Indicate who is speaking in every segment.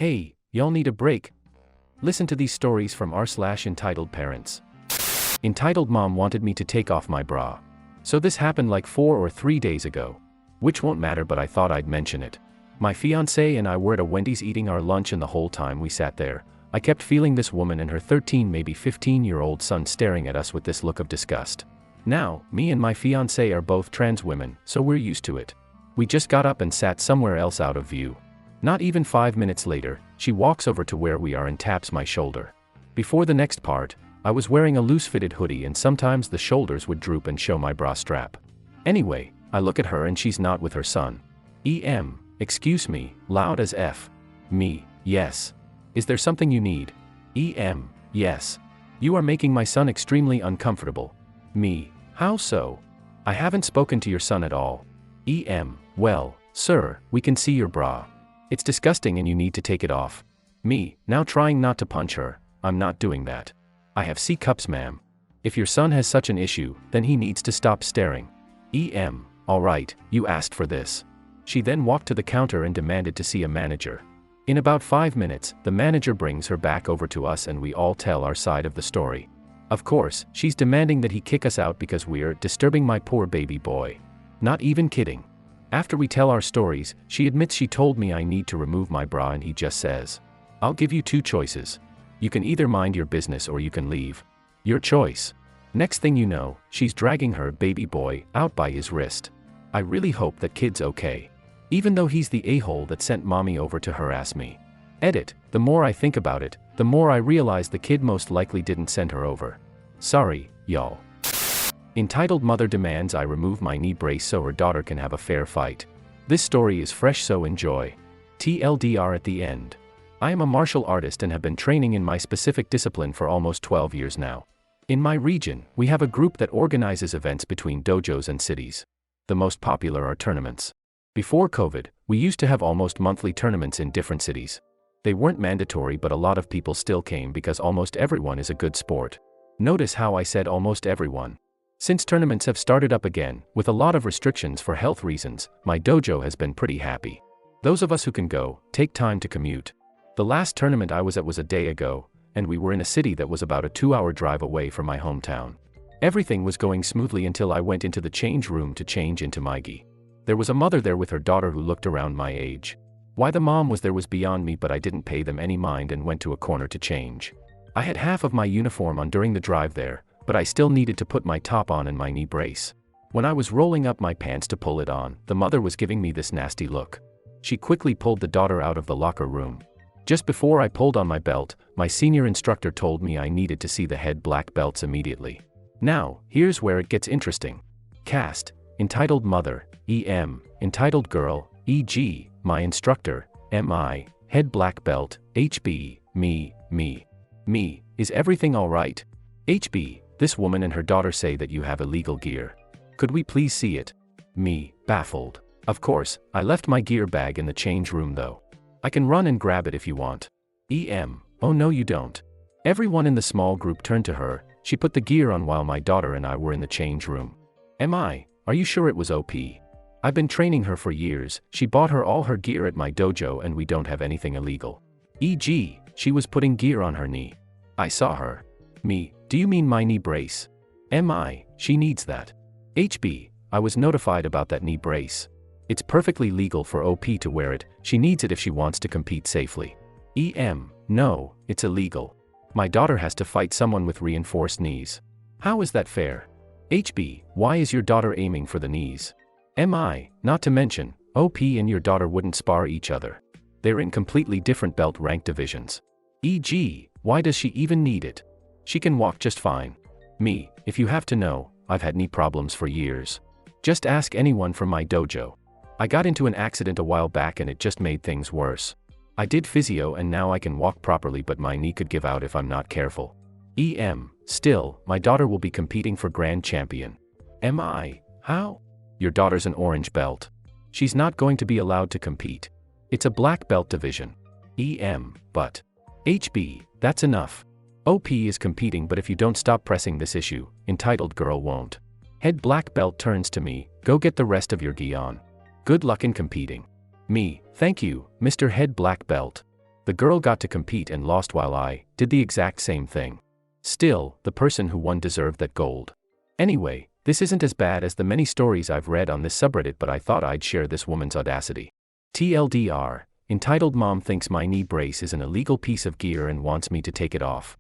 Speaker 1: Hey, y'all need a break? Listen to these stories from r/entitled parents. Entitled mom wanted me to take off my bra. So this happened like 4 or 3 days ago. Which won't matter, but I thought I'd mention it. My fiancé and I were at a Wendy's eating our lunch, and the whole time we sat there, I kept feeling this woman and her 13, maybe 15-year-old son staring at us with this look of disgust. Now, me and my fiancé are both trans women, so we're used to it. We just got up and sat somewhere else out of view. Not even 5 minutes later, she walks over to where we are and taps my shoulder. Before the next part, I was wearing a loose-fitted hoodie, and sometimes the shoulders would droop and show my bra strap. Anyway, I look at her and she's not with her son. Excuse me, loud as F. Me, yes. Is there something you need? Yes. You are making my son extremely uncomfortable. Me, how so? I haven't spoken to your son at all. Well, sir, we can see your bra. It's disgusting and you need to take it off. Me, now trying not to punch her. I'm not doing that. I have C cups, ma'am. If your son has such an issue, then he needs to stop staring. Alright, you asked for this. She then walked to the counter and demanded to see a manager. In about 5 minutes, the manager brings her back over to us and we all tell our side of the story. Of course, she's demanding that he kick us out because we're disturbing my poor baby boy. Not even kidding. After we tell our stories, she admits she told me I need to remove my bra, and he just says, "I'll give you 2 choices. You can either mind your business or you can leave. Your choice." Next thing you know, she's dragging her baby boy out by his wrist. I really hope that kid's okay. Even though he's the a-hole that sent mommy over to harass me. Edit, the more I think about it, the more I realize the kid most likely didn't send her over. Sorry, y'all. Entitled mother demands I remove my knee brace so her daughter can have a fair fight. This story is fresh, so enjoy. TLDR at the end. I am a martial artist and have been training in my specific discipline for almost 12 years now. In my region, we have a group that organizes events between dojos and cities. The most popular are tournaments. Before COVID, we used to have almost monthly tournaments in different cities. They weren't mandatory, but a lot of people still came because almost everyone is a good sport. Notice how I said almost everyone. Since tournaments have started up again, with a lot of restrictions for health reasons, my dojo has been pretty happy. Those of us who can go, take time to commute. The last tournament I was at was a day ago, and we were in a city that was about a 2-hour drive away from my hometown. Everything was going smoothly until I went into the change room to change into my gi. There was a mother there with her daughter who looked around my age. Why the mom was there was beyond me, but I didn't pay them any mind and went to a corner to change. I had half of my uniform on during the drive there, but I still needed to put my top on and my knee brace. When I was rolling up my pants to pull it on, the mother was giving me this nasty look. She quickly pulled the daughter out of the locker room. Just before I pulled on my belt, my senior instructor told me I needed to see the head black belts immediately. Now, here's where it gets interesting. Cast, entitled mother, entitled girl, e.g., my instructor, MI, head black belt, HB, me, is everything alright? HB, this woman and her daughter say that you have illegal gear. Could we please see it? Me, baffled. Of course, I left my gear bag in the change room though. I can run and grab it if you want. Oh no you don't. Everyone in the small group turned to her. She put the gear on while my daughter and I were in the change room. MI, are you sure it was OP? I've been training her for years. She bought her all her gear at my dojo and we don't have anything illegal. E.g., she was putting gear on her knee. I saw her. Me, do you mean my knee brace? MI, she needs that. HB, I was notified about that knee brace. It's perfectly legal for OP to wear it. She needs it if she wants to compete safely. No, it's illegal. My daughter has to fight someone with reinforced knees. How is that fair? HB, why is your daughter aiming for the knees? MI, not to mention, OP and your daughter wouldn't spar each other. They're in completely different belt rank divisions. E.g., why does she even need it? She can walk just fine. Me, if you have to know, I've had knee problems for years. Just ask anyone from my dojo. I got into an accident a while back and it just made things worse. I did physio and now I can walk properly, but my knee could give out if I'm not careful. Still, my daughter will be competing for grand champion. MI, how? Your daughter's an orange belt. She's not going to be allowed to compete. It's a black belt division. But. HB, that's enough. OP is competing, but if you don't stop pressing this issue, entitled girl won't. Head black belt turns to me, go get the rest of your gi on. Good luck in competing. Me, thank you, Mr. Head Black Belt. The girl got to compete and lost while I did the exact same thing. Still, the person who won deserved that gold. Anyway, this isn't as bad as the many stories I've read on this subreddit, but I thought I'd share this woman's audacity. TLDR, entitled mom thinks my knee brace is an illegal piece of gear and wants me to take it off.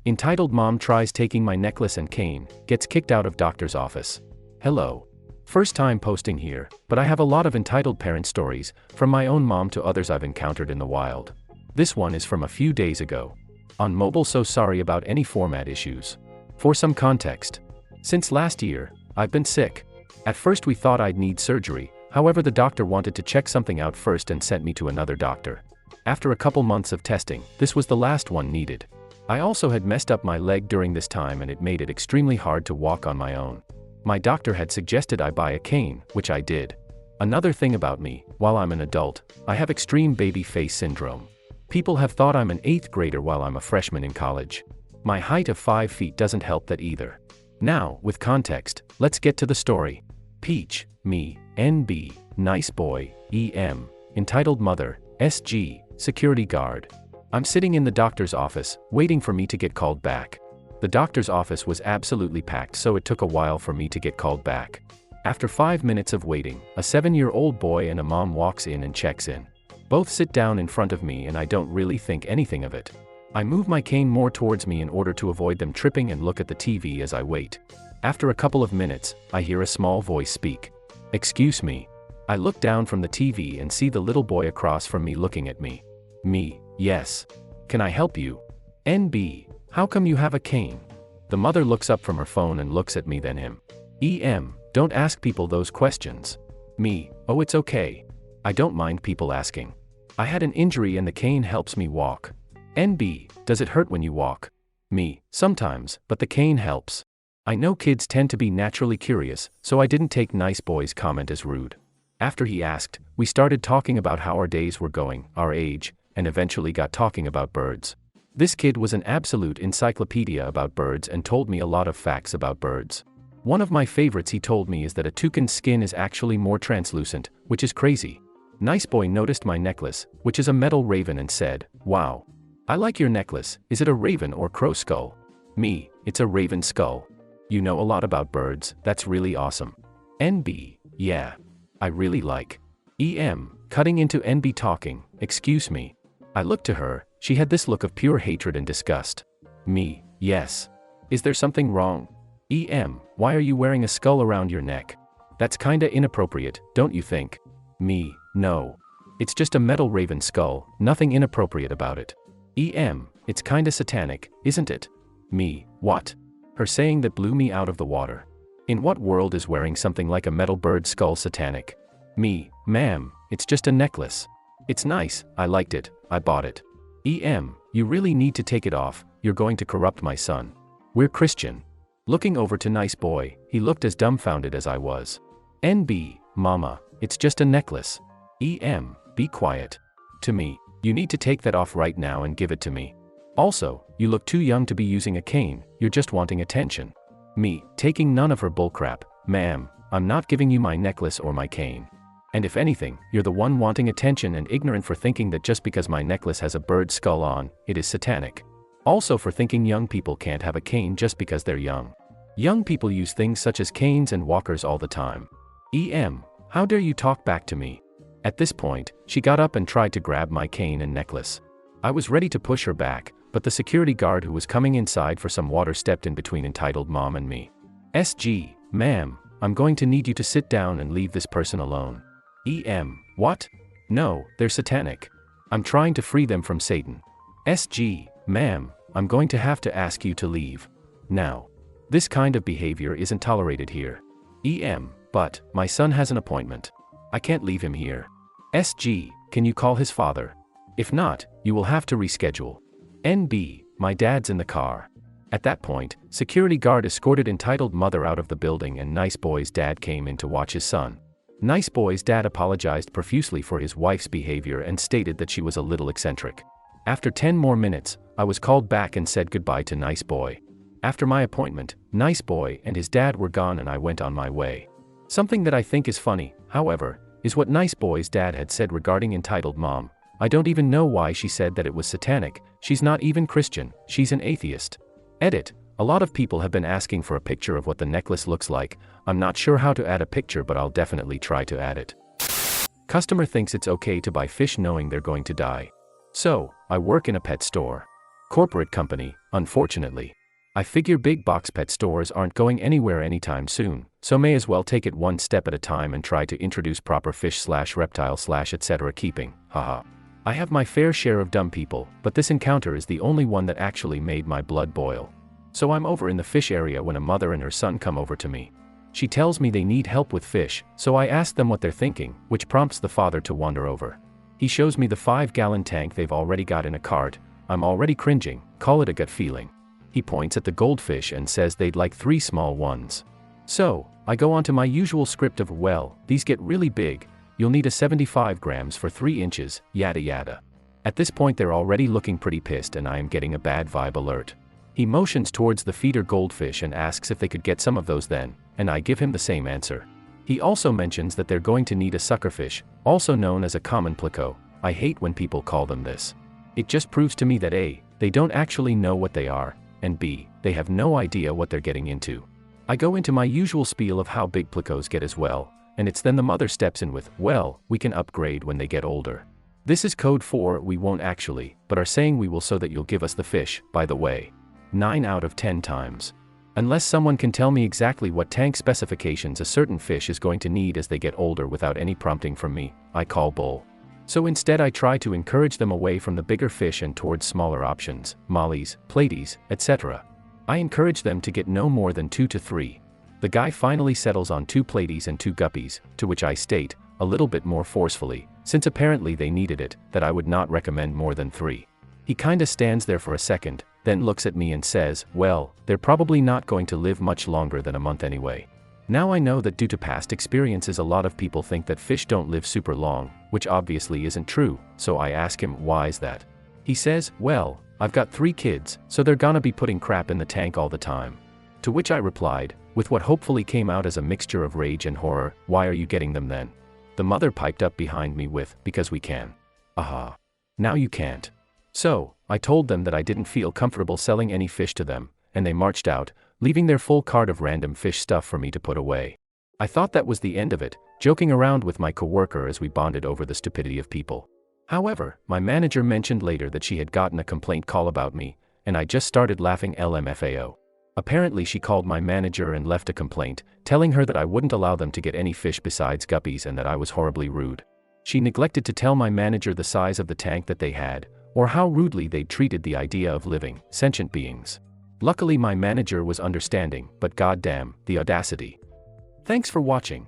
Speaker 1: Entitled mom tries taking my necklace and cane, gets kicked out of doctor's office. Hello. First time posting here, but I have a lot of entitled parent stories, from my own mom to others I've encountered in the wild. This one is from a few days ago. On mobile, so sorry about any format issues. For some context. Since last year, I've been sick. At first we thought I'd need surgery, however the doctor wanted to check something out first and sent me to another doctor. After a couple months of testing, this was the last one needed. I also had messed up my leg during this time and it made it extremely hard to walk on my own. My doctor had suggested I buy a cane, which I did. Another thing about me, while I'm an adult, I have extreme baby face syndrome. People have thought I'm an 8th grader while I'm a freshman in college. My height of 5 feet doesn't help that either. Now, with context, let's get to the story. Peach, me, NB, nice boy, EM, entitled mother, SG, security guard. I'm sitting in the doctor's office, waiting for me to get called back. The doctor's office was absolutely packed, so it took a while for me to get called back. After 5 minutes of waiting, a 7-year-old boy and a mom walks in and checks in. Both sit down in front of me and I don't really think anything of it. I move my cane more towards me in order to avoid them tripping and look at the TV as I wait. After a couple of minutes, I hear a small voice speak. Excuse me. I look down from the TV and see the little boy across from me looking at me. Me, yes. Can I help you? NB, how come you have a cane? The mother looks up from her phone and looks at me, then him. EM, don't ask people those questions. Me, oh it's okay. I don't mind people asking. I had an injury and the cane helps me walk. NB, does it hurt when you walk? Me, sometimes, but the cane helps. I know kids tend to be naturally curious, so I didn't take nice boy's comment as rude. After he asked, we started talking about how our days were going, our age, and eventually got talking about birds. This kid was an absolute encyclopedia about birds and told me a lot of facts about birds. One of my favorites he told me is that a toucan's skin is actually more translucent, which is crazy. Nice boy noticed my necklace, which is a metal raven, and said, wow. I like your necklace, is it a raven or crow skull? Me, it's a raven skull. You know a lot about birds, that's really awesome. NB, yeah. I really like. EM, cutting into NB talking, excuse me. I looked to her, she had this look of pure hatred and disgust. Me, yes. Is there something wrong? EM, why are you wearing a skull around your neck? That's kinda inappropriate, don't you think? Me, no. It's just a metal raven skull, nothing inappropriate about it. EM, it's kinda satanic, isn't it? Me, what? Her saying that blew me out of the water. In what world is wearing something like a metal bird skull satanic? Me, ma'am, it's just a necklace. It's nice, I liked it, I bought it. EM, you really need to take it off, you're going to corrupt my son. We're Christian. Looking over to nice boy, he looked as dumbfounded as I was. NB, mama, it's just a necklace. EM, be quiet. To me, you need to take that off right now and give it to me. Also, you look too young to be using a cane, you're just wanting attention. Me, taking none of her bullcrap, ma'am, I'm not giving you my necklace or my cane. And if anything, you're the one wanting attention and ignorant for thinking that just because my necklace has a bird skull on, it is satanic. Also for thinking young people can't have a cane just because they're young. Young people use things such as canes and walkers all the time. EM, how dare you talk back to me? At this point, she got up and tried to grab my cane and necklace. I was ready to push her back, but the security guard who was coming inside for some water stepped in between entitled mom and me. SG, ma'am, I'm going to need you to sit down and leave this person alone. EM, what? No, they're satanic. I'm trying to free them from Satan. SG, ma'am, I'm going to have to ask you to leave. Now. This kind of behavior isn't tolerated here. EM, but, my son has an appointment. I can't leave him here. SG, can you call his father? If not, you will have to reschedule. NB, my dad's in the car. At that point, security guard escorted entitled mother out of the building and nice boy's dad came in to watch his son. Nice boy's dad apologized profusely for his wife's behavior and stated that she was a little eccentric. After 10 more minutes, I was called back and said goodbye to nice boy. After my appointment, nice boy and his dad were gone and I went on my way. Something that I think is funny, however, is what nice boy's dad had said regarding entitled mom. I don't even know why she said that it was satanic. She's not even Christian, she's an atheist. Edit. A lot of people have been asking for a picture of what the necklace looks like. I'm not sure how to add a picture, but I'll definitely try to add it. Customer thinks it's okay to buy fish knowing they're going to die. So, I work in a pet store. Corporate company, unfortunately. I figure big box pet stores aren't going anywhere anytime soon, so may as well take it one step at a time and try to introduce proper fish/reptile/etc. keeping, haha. I have my fair share of dumb people, but this encounter is the only one that actually made my blood boil. So I'm over in the fish area when a mother and her son come over to me. She tells me they need help with fish, so I ask them what they're thinking, which prompts the father to wander over. He shows me the 5-gallon tank they've already got in a cart. I'm already cringing, call it a gut feeling. He points at the goldfish and says they'd like 3 small ones. So, I go on to my usual script of, well, these get really big, you'll need a 75 grams for 3 inches, yada yada. At this point they're already looking pretty pissed and I am getting a bad vibe alert. He motions towards the feeder goldfish and asks if they could get some of those then, and I give him the same answer. He also mentions that they're going to need a suckerfish, also known as a common pleco. I hate when people call them this. It just proves to me that A, they don't actually know what they are, and B, they have no idea what they're getting into. I go into my usual spiel of how big plecos get as well, and it's then the mother steps in with, well, we can upgrade when they get older. This is code for we won't actually, but are saying we will so that you'll give us the fish, by the way. 9 out of 10 times. Unless someone can tell me exactly what tank specifications a certain fish is going to need as they get older without any prompting from me, I call bull. So instead I try to encourage them away from the bigger fish and towards smaller options, mollies, platies, etc. I encourage them to get no more than 2 to 3. The guy finally settles on 2 platies and 2 guppies, to which I state, a little bit more forcefully, since apparently they needed it, that I would not recommend more than 3. He kinda stands there for a second, then looks at me and says, well, they're probably not going to live much longer than a month anyway. Now I know that due to past experiences a lot of people think that fish don't live super long, which obviously isn't true, so I ask him, why is that? He says, well, I've got 3 kids, so they're gonna be putting crap in the tank all the time. To which I replied, with what hopefully came out as a mixture of rage and horror, why are you getting them then? The mother piped up behind me with, because we can. Aha. Now you can't. So, I told them that I didn't feel comfortable selling any fish to them, and they marched out, leaving their full cart of random fish stuff for me to put away. I thought that was the end of it, joking around with my coworker as we bonded over the stupidity of people. However, my manager mentioned later that she had gotten a complaint call about me, and I just started laughing LMFAO. Apparently she called my manager and left a complaint, telling her that I wouldn't allow them to get any fish besides guppies and that I was horribly rude. She neglected to tell my manager the size of the tank that they had, or how rudely they'd treated the idea of living, sentient beings. Luckily my manager was understanding, but goddamn, the audacity. Thanks for watching.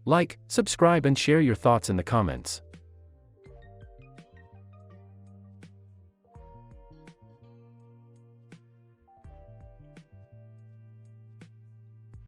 Speaker 1: Like, subscribe and share your thoughts in the comments.